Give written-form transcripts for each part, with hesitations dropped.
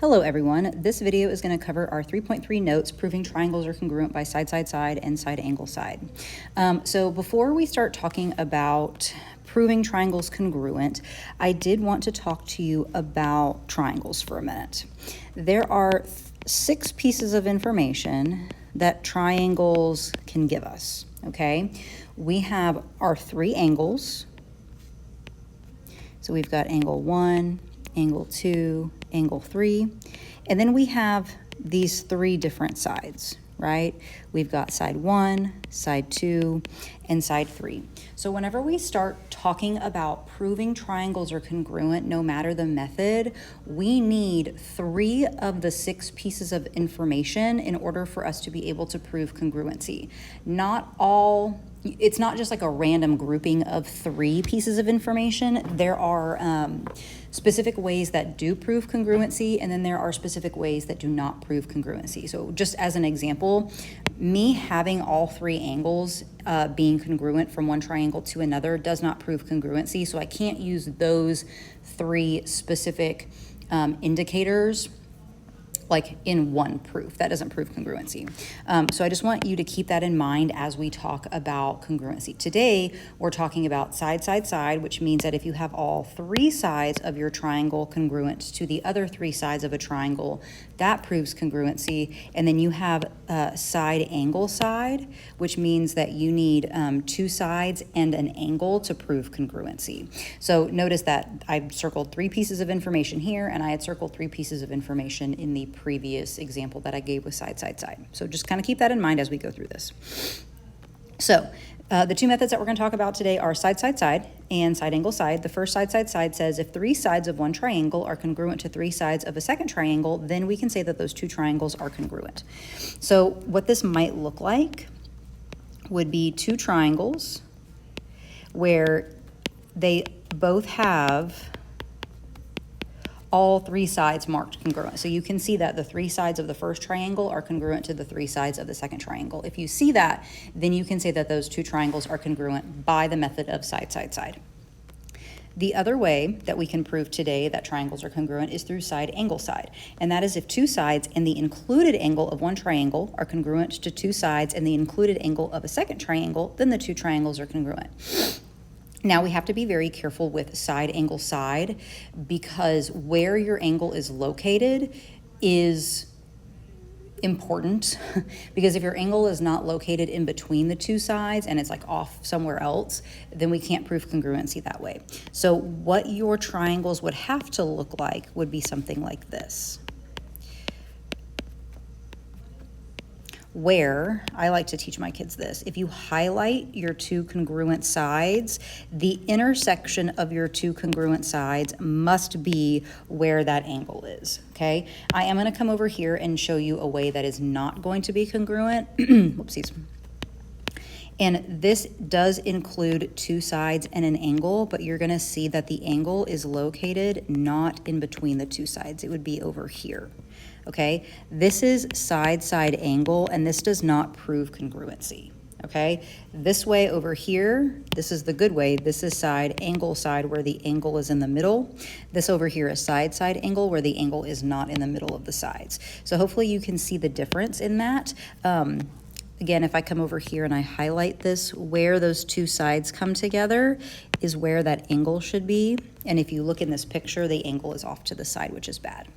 Hello everyone, this video is going to cover our 3.3 notes proving triangles are congruent by side, side, side, and side, angle, side. So before we start talking about proving triangles congruent, I did want to talk to you about triangles for a minute. There are 6 pieces of information that triangles can give us, okay? We have our 3 angles. So we've got angle 1, angle 2, angle 3, and then we have these 3 different sides, right? We've got side 1, side 2, and side 3. So whenever we start talking about proving triangles are congruent, no matter the method, we need 3 of the 6 pieces of information in order for us to be able to prove congruency. It's not just like a random grouping of 3 pieces of information. There are specific ways that do prove congruency, and then there are specific ways that do not prove congruency. So just as an example, me having all 3 angles being congruent from one triangle to another does not prove congruency, so I can't use those 3 specific indicators like in one proof. That doesn't prove congruency. So I just want you to keep that in mind as we talk about congruency. Today, we're talking about side, side, side, which means that if you have all 3 sides of your triangle congruent to the other 3 sides of a triangle, that proves congruency. And then you have side, angle, side, which means that you need 2 sides and an angle to prove congruency. So notice that I circled 3 pieces of information here, and I had circled 3 pieces of information in the previous example that I gave with side, side, side. So just kind of keep that in mind as we go through this. So the 2 methods that we're going to talk about today are side, side, side and side, angle, side. The first side, side, side says if 3 sides of one triangle are congruent to 3 sides of a second triangle, then we can say that those 2 triangles are congruent. So what this might look like would be 2 triangles where they both have all 3 sides marked congruent. So you can see that the 3 sides of the first triangle are congruent to the 3 sides of the second triangle. If you see that, then you can say that those 2 triangles are congruent by the method of side, side, side. The other way that we can prove today that triangles are congruent is through side, angle, side. And that is if 2 sides and the included angle of one triangle are congruent to 2 sides and the included angle of a second triangle, then the 2 triangles are congruent. Now we have to be very careful with side, angle, side, because where your angle is located is important. Because if your angle is not located in between the 2 sides and it's like off somewhere else, then we can't prove congruency that way. So what your triangles would have to look like would be something like this, where I like to teach my kids this. If you highlight your 2 congruent sides, the intersection of your 2 congruent sides must be where that angle is, okay? I am going to come over here and show you a way that is not going to be congruent. Whoopsies. And this does include 2 sides and an angle, but you're going to see that the angle is located not in between the 2 sides. It would be over here. Okay, this is side, side, angle, and this does not prove congruency. Okay, this way over here, this is the good way. This is side, angle, side, where the angle is in the middle. This over here is side, side, angle, where the angle is not in the middle of the sides. So hopefully you can see the difference in that. Again, if I come over here and I highlight this, where those 2 sides come together is where that angle should be. And if you look in this picture, the angle is off to the side, which is bad.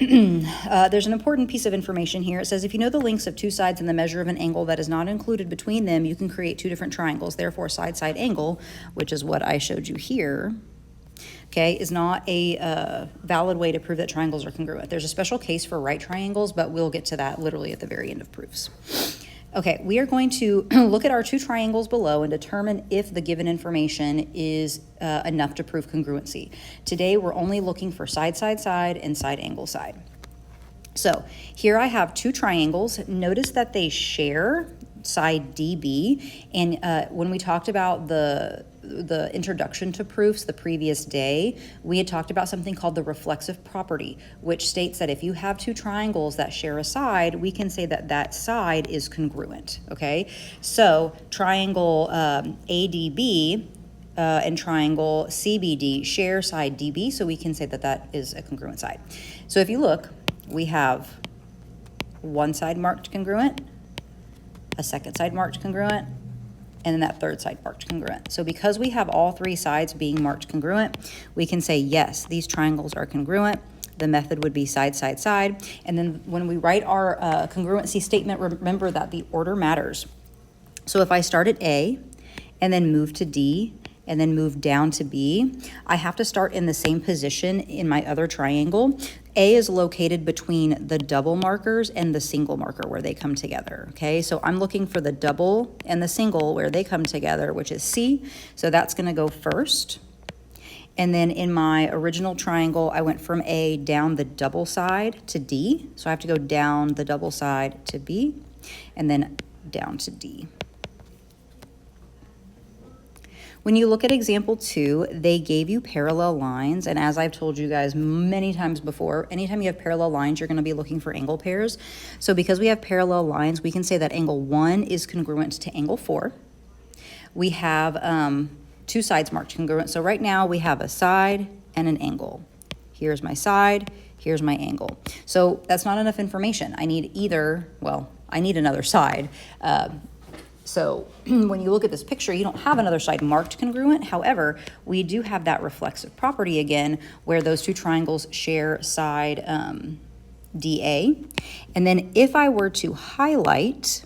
There's an important piece of information here. It says if you know the lengths of 2 sides and the measure of an angle that is not included between them, you can create 2 different triangles. Therefore, side, side, angle, which is what I showed you here, okay, is not a valid way to prove that triangles are congruent. There's a special case for right triangles, but we'll get to that literally at the very end of proofs. Okay, we are going to look at our 2 triangles below and determine if the given information is enough to prove congruency. Today, we're only looking for side, side, side, and side, angle, side. So here I have 2 triangles. Notice that they share side DB, and when we talked about the introduction to proofs the previous day, we had talked about something called the reflexive property, which states that if you have 2 triangles that share a side, we can say that that side is congruent, okay? So triangle ADB and triangle CBD share side DB, so we can say that that is a congruent side. So if you look, we have one side marked congruent, a second side marked congruent, and then that third side marked congruent. So because we have all three sides being marked congruent, we can say, yes, these triangles are congruent. The method would be side, side, side. And then when we write our congruency statement, remember that the order matters. So if I start at A and then move to D and then move down to B, I have to start in the same position in my other triangle. A is located between the double markers and the single marker where they come together, okay? So I'm looking for the double and the single where they come together, which is C. So that's gonna go first. And then in my original triangle, I went from A down the double side to D. So I have to go down the double side to B and then down to D. When you look at example 2, they gave you parallel lines, and as I've told you guys many times before, anytime you have parallel lines, you're going to be looking for angle pairs. So because we have parallel lines, we can say that angle 1 is congruent to angle 4. We have two sides marked congruent. So right now we have a side and an angle. Here's my side, here's my angle. So that's not enough information. I need I need another side. So when you look at this picture, you don't have another side marked congruent. However, we do have that reflexive property again, where those two triangles share side DA. And then if I were to highlight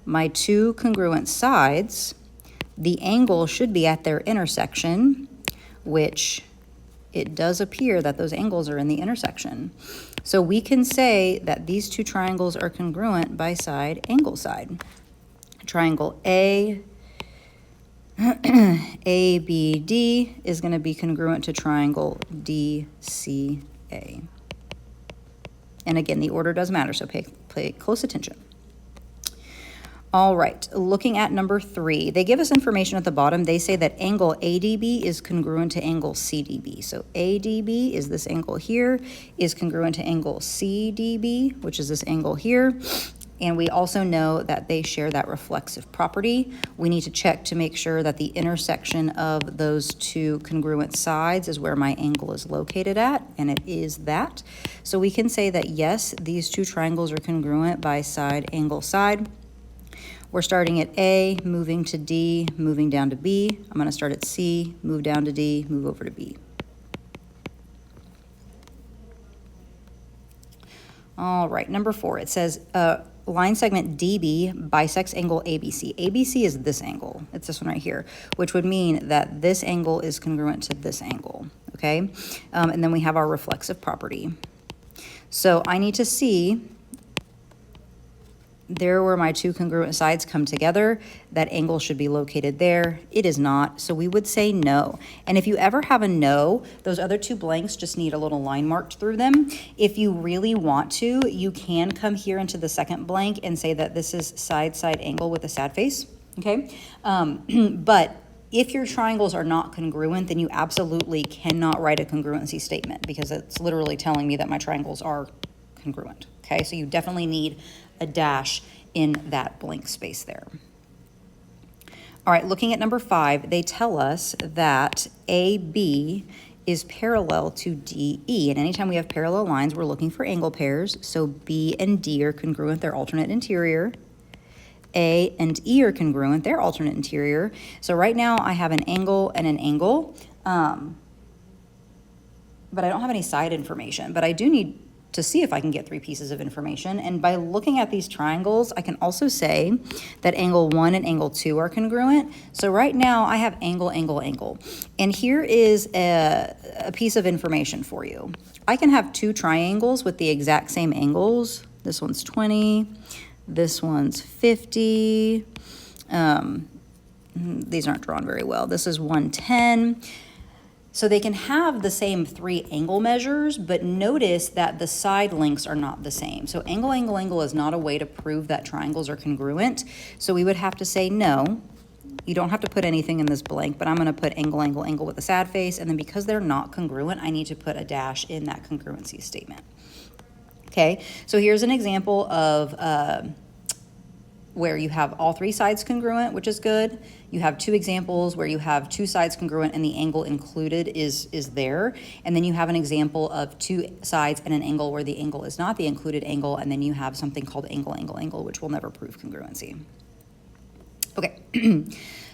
my two congruent sides, the angle should be at their intersection, which it does appear that those angles are in the intersection. So we can say that these two triangles are congruent by side, angle side. Triangle ABD is going to be congruent to triangle DCA. And again, the order does matter, so pay close attention. All right, looking at number 3, they give us information at the bottom. They say that angle ADB is congruent to angle CDB. So ADB is this angle here, is congruent to angle CDB, which is this angle here. And we also know that they share that reflexive property. We need to check to make sure that the intersection of those two congruent sides is where my angle is located at, and it is that. So we can say that yes, these two triangles are congruent by side, angle, side. We're starting at A, moving to D, moving down to B. I'm gonna start at C, move down to D, move over to B. All right, number 4, it says, line segment DB bisects angle ABC. ABC is this angle. It's this one right here, which would mean that this angle is congruent to this angle, okay? And then we have our reflexive property. So I need to see there where my two congruent sides come together, that angle should be located there. It is not, so we would say no. And if you ever have a no, those other two blanks just need a little line marked through them. If you really want to, you can come here into the second blank and say that this is side angle with a sad face, okay? But if your triangles are not congruent, then you absolutely cannot write a congruency statement, because it's literally telling me that my triangles are congruent, okay? So you definitely need a dash in that blank space there. All right, looking at number 5, they tell us that AB is parallel to DE. And anytime we have parallel lines, we're looking for angle pairs. So B and D are congruent, they're alternate interior. A and E are congruent, they're alternate interior. So right now I have an angle and an angle, but I don't have any side information. But I do need to see if I can get 3 pieces of information. And by looking at these triangles, I can also say that angle 1 and angle 2 are congruent. So right now I have angle, angle, angle. And here is a piece of information for you. I can have 2 triangles with the exact same angles. This one's 20, this one's 50. These aren't drawn very well. This is 110. So they can have the same 3 angle measures, but notice that the side lengths are not the same. So angle, angle, angle is not a way to prove that triangles are congruent. So we would have to say no. You don't have to put anything in this blank, but I'm going to put angle, angle, angle with a sad face. And then because they're not congruent, I need to put a dash in that congruency statement. Okay, so here's an example of where you have all three sides congruent, which is good. You have two examples where you have two sides congruent and the angle included is there. And then you have an example of two sides and an angle where the angle is not the included angle. And then you have something called angle, angle, angle, which will never prove congruency. Okay,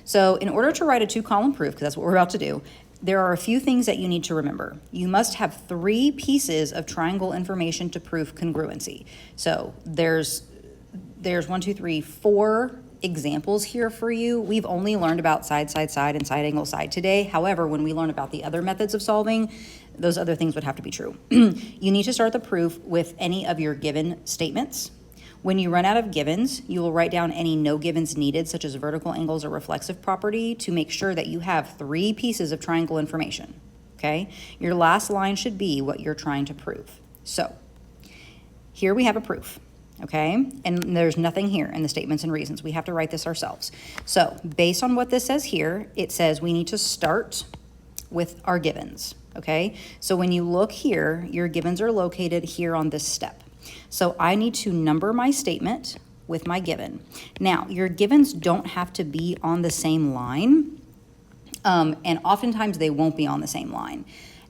so in order to write a two-column proof, because that's what we're about to do, there are a few things that you need to remember. You must have three pieces of triangle information to prove congruency. So there's 4 examples here for you. We've only learned about side, side, side, and side angle side today. However, when we learn about the other methods of solving, those other things would have to be true. You need to start the proof with any of your given statements. When you run out of givens, you will write down any no givens needed, such as vertical angles or reflexive property, to make sure that you have 3 pieces of triangle information, okay? Your last line should be what you're trying to prove. So here we have a proof, okay? And there's nothing here in the statements and reasons. We have to write this ourselves. So based on what this says here, it says we need to start with our givens, okay? So when you look here, your givens are located here on this step. So I need to number my statement with my given. Now, your givens don't have to be on the same line, and oftentimes they won't be on the same line.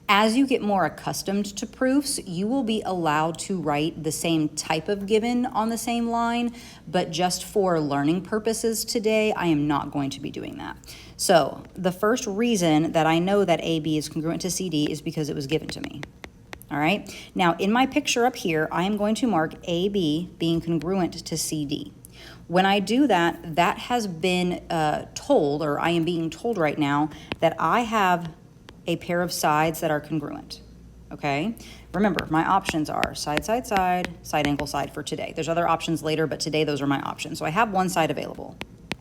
As you get more accustomed to proofs, you will be allowed to write the same type of given on the same line, but just for learning purposes today, I am not going to be doing that. So the first reason that I know that AB is congruent to CD is because it was given to me. All right, now in my picture up here, I am going to mark AB being congruent to CD. When I do that, that has been told, or I am being told right now, that I have a pair of sides that are congruent, okay? Remember, my options are side, side, side, side angle, side for today. There's other options later, but today those are my options. So I have one side available.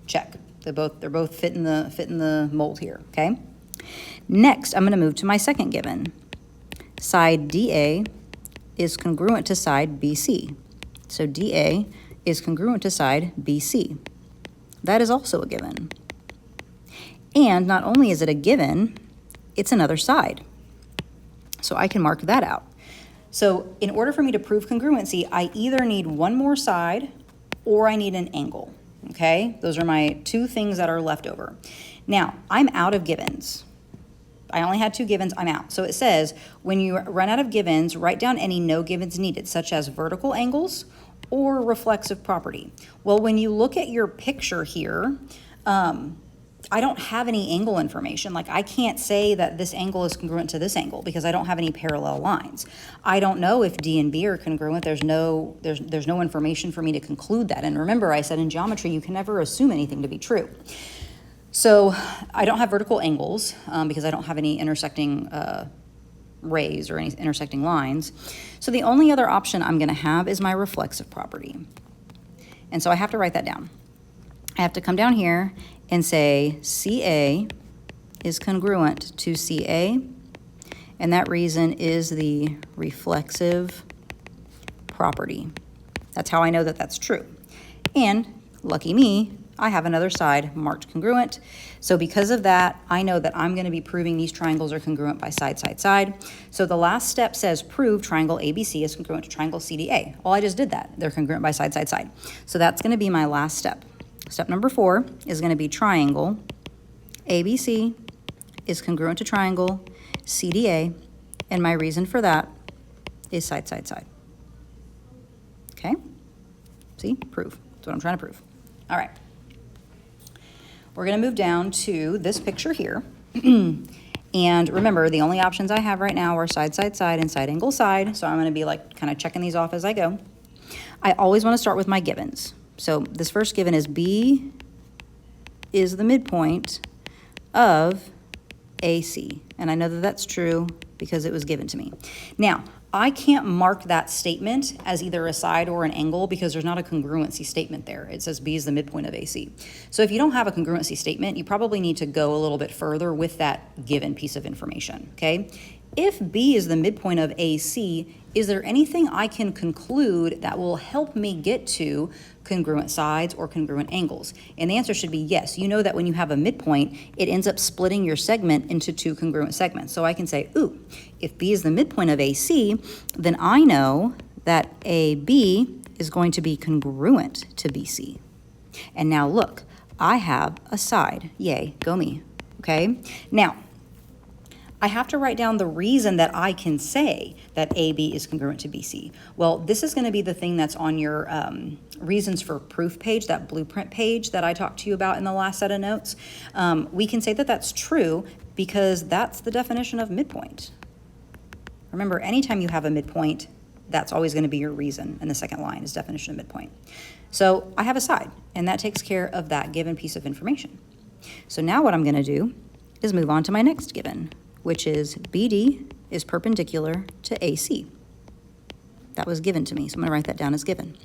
Check. They're both fit in the mold here, okay? Next, I'm gonna move to my second given. Side DA is congruent to side BC. So DA is congruent to side BC. That is also a given. And not only is it a given, it's another side. So I can mark that out. So in order for me to prove congruency, I either need one more side or I need an angle, okay? Those are my 2 things that are left over. Now, I'm out of givens. I only had 2 givens, I'm out. So it says, when you run out of givens, write down any no givens needed, such as vertical angles or reflexive property. Well, when you look at your picture here, I don't have any angle information. Like I can't say that this angle is congruent to this angle because I don't have any parallel lines. I don't know if D and B are congruent. There's no information for me to conclude that. And remember, I said in geometry, you can never assume anything to be true. So I don't have vertical angles because I don't have any intersecting rays or any intersecting lines. So the only other option I'm going to have is my reflexive property. And so I have to write that down. I have to come down here and say CA is congruent to CA, and that reason is the reflexive property. That's how I know that that's true. And lucky me, I have another side marked congruent. So because of that, I know that I'm going to be proving these triangles are congruent by side, side, side. So the last step says prove triangle ABC is congruent to triangle CDA. Well, I just did that. They're congruent by side, side, side. So that's going to be my last step. Step number 4 is going to be triangle ABC is congruent to triangle CDA, and my reason for that is side, side, side. Okay? See? Prove. That's what I'm trying to prove. All right. We're going to move down to this picture here. And remember, the only options I have right now are side, side, side, and side angle side. So I'm going to be like kind of checking these off as I go. I always want to start with my givens. So this first given is B is the midpoint of AC. And I know that that's true because it was given to me. Now, I can't mark that statement as either a side or an angle because there's not a congruency statement there. It says B is the midpoint of AC. So if you don't have a congruency statement, you probably need to go a little bit further with that given piece of information, okay? If B is the midpoint of AC, is there anything I can conclude that will help me get to congruent sides or congruent angles? And the answer should be yes. You know that when you have a midpoint, it ends up splitting your segment into 2 congruent segments. So I can say, ooh, if B is the midpoint of AC, then I know that AB is going to be congruent to BC. And now look, I have a side. Yay, go me. Okay? Now, I have to write down the reason that I can say that AB is congruent to BC. Well, this is going to be the thing that's on your reasons for proof page, that blueprint page that I talked to you about in the last set of notes. We can say that that's true because that's the definition of midpoint. Remember, anytime you have a midpoint, that's always going to be your reason in the second line is definition of midpoint. So I have a side, and that takes care of that given piece of information. So now what I'm going to do is move on to my next given, which is BD is perpendicular to AC. That was given to me, so I'm going to write that down as given.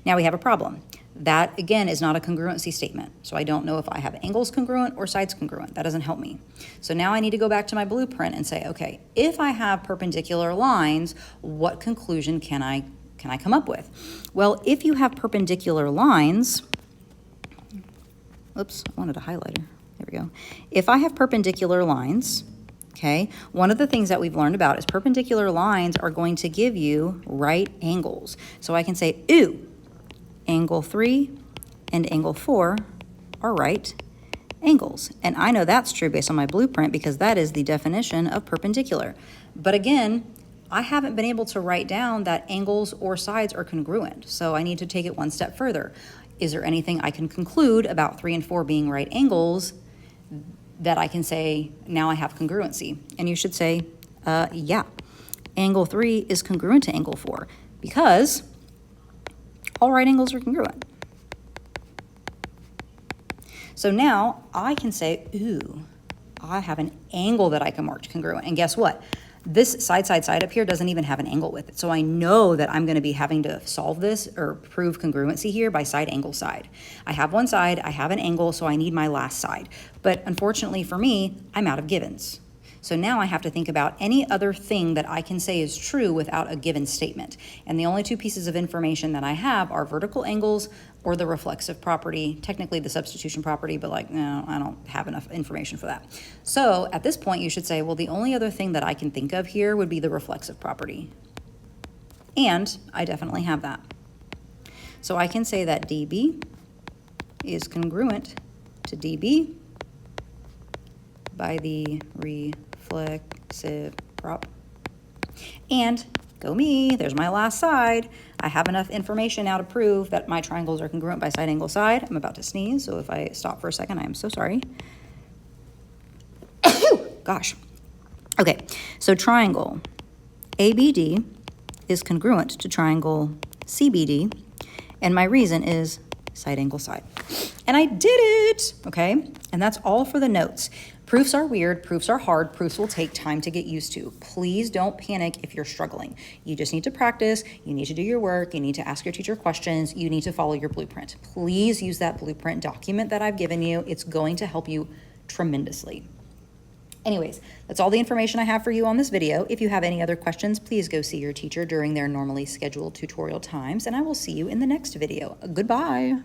Now we have a problem. That, again, is not a congruency statement, so I don't know if I have angles congruent or sides congruent. That doesn't help me. So now I need to go back to my blueprint and say, okay, if I have perpendicular lines, what conclusion can I come up with? Well, if you have perpendicular lines, oops, I wanted a highlighter. There we go. If I have perpendicular lines, okay, one of the things that we've learned about is perpendicular lines are going to give you right angles. So I can say, ooh, angle 3 and angle 4 are right angles. And I know that's true based on my blueprint because that is the definition of perpendicular. But again, I haven't been able to write down that angles or sides are congruent. So I need to take it one step further. Is there anything I can conclude about 3 and 4 being right angles that I can say, now I have congruency? And you should say, yeah, angle 3 is congruent to angle 4 because all right angles are congruent. So now I can say, ooh, I have an angle that I can mark congruent. And guess what? This side up here doesn't even have an angle with it. So I know that I'm going to be having to solve this or prove congruency here by side, angle, side. I have one side, I have an angle, so I need my last side. But unfortunately for me, I'm out of givens. So now I have to think about any other thing that I can say is true without a given statement. And the only two pieces of information that I have are vertical angles or the reflexive property, technically the substitution property, but like, no, I don't have enough information for that. So at this point, you should say, well, the only other thing that I can think of here would be the reflexive property. And I definitely have that. So I can say that DB is congruent to DB by the reflexive prop. And go me, there's my last side. I have enough information now to prove that my triangles are congruent by side, angle, side. I'm about to sneeze, so if I stop for a second, I am so sorry. Gosh. Okay, so triangle ABD is congruent to triangle CBD, and my reason is side, angle, side. And I did it, okay? And that's all for the notes. Proofs are weird, proofs are hard, proofs will take time to get used to. Please don't panic if you're struggling. You just need to practice, you need to do your work, you need to ask your teacher questions, you need to follow your blueprint. Please use that blueprint document that I've given you. It's going to help you tremendously. Anyways, that's all the information I have for you on this video. If you have any other questions, please go see your teacher during their normally scheduled tutorial times, and I will see you in the next video. Goodbye.